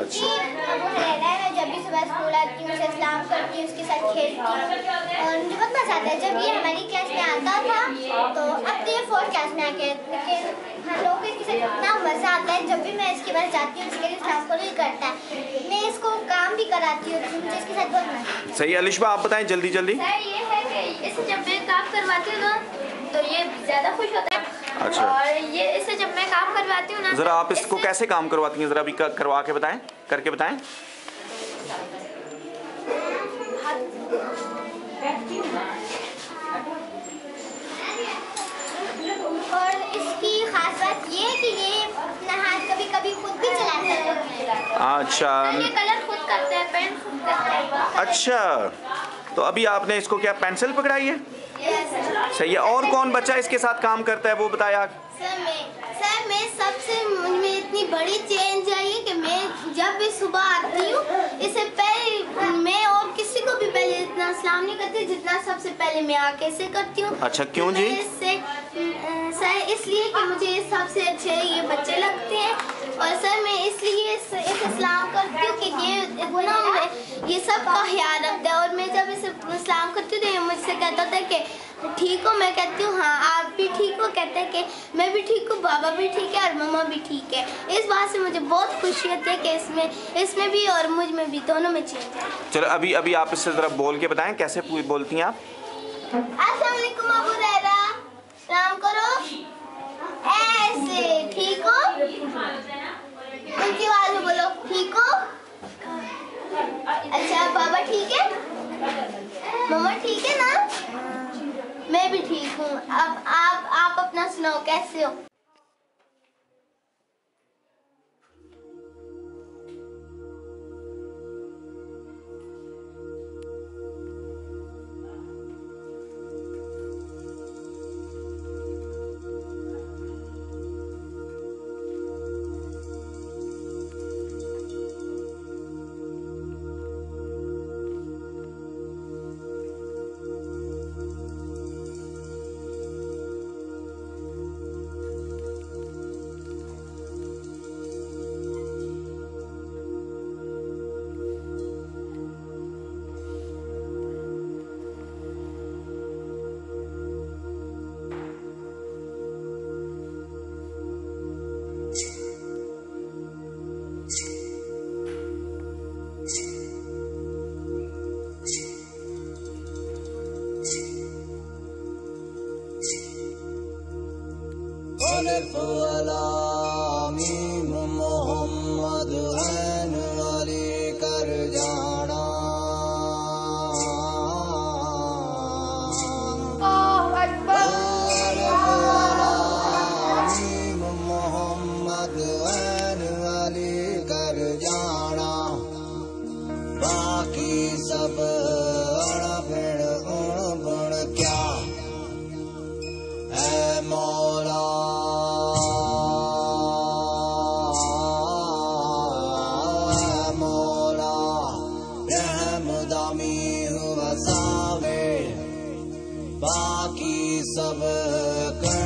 अच्छा। मैं जब भी सुबह स्कूल आती हूँ, उसे सलाम करती हूँ, उसके साथ खेलती हूँ और मुझे बहुत मजा आता है। जब ये हमारी क्लास में आता था तो अब तो ये 4th क्लास में आ गया, लेकिन हम लोगों को इसके साथ इतना मजा आता है। जब भी मैं इसके पास जाती हूँ, इसके लिए सलाम को नहीं करता है, मैं इसको काम भी कराती हूँ, मुझे इसके साथ बहुत मजा। सही। अलिशबा आप बताएं जल्दी जल्दी। सर ये है कि इसे जब मैं काम करवाती हूँ ना तो ये ज़्यादा खुश होता है। अच्छा। और ये इसे जब मैं काम करवाती हूँ ना, जरा आप इसको कैसे काम करवाती हैं, जरा अभी करवा के बताएं, करके बताएं। और इसकी खास बात ये है कि ये अपना हाथ कभी कभी खुद भी चलाता है। अच्छा। ये कलर खुद करते हैं, पेन खुद करते हैं। अच्छा, तो अभी आपने इसको क्या पेंसिल पकड़ाई है? सही है। और कौन बच्चा इसके साथ काम करता है वो बताया? सर मैं सबसे मुझमें इतनी बड़ी चेंज आई है कि मैं जब भी सुबह आती हूँ, इससे पहले मैं और किसी को भी पहले इतना सलाम नहीं करती जितना सबसे पहले मैं आके से करती हूँ। अच्छा, क्यों जी? सर इसलिए कि मुझे सबसे अच्छे ये बच्चे लगते हैं और सर मैं इसलिए इसे सलाम करती हूँ कि ये सबका ख्याल रखता है। और मैं जब इसे सलाम करती हूँ तो ये मुझसे कहता था कि ठीक हो, मैं कहती हूँ हाँ आप भी ठीक हो, कहते हैं कि मैं भी ठीक हूँ, बाबा भी ठीक है और मम्मा भी ठीक है। इस बात से मुझे बहुत खुशी होती है कि इसमें भी और मुझ में भी, दोनों में चेंज है। चलो अभी आप इससे ज़रा बोल के बताएं कैसे बोलती हैं आप? अस्सलाम वालेकुम अबू रहरा, सलाम करो ऐसे, ठीक हो? उनकी आवाज़ में बोलो ठीक हो। अच्छा बाबा ठीक है, मम्मा ठीक है ना? मैं भी ठीक हूँ। अब आप अपना सुनाओ, कैसे हो? अलिफ लाम मीम मोहम्मद ऐन अली कर जाना। अलिफ लाम मीम मोहम्मद ऐन अली कर जाना। बाकी सब अड़बड़ उड़बड़ क्या ऐ मौला बाकी सब कण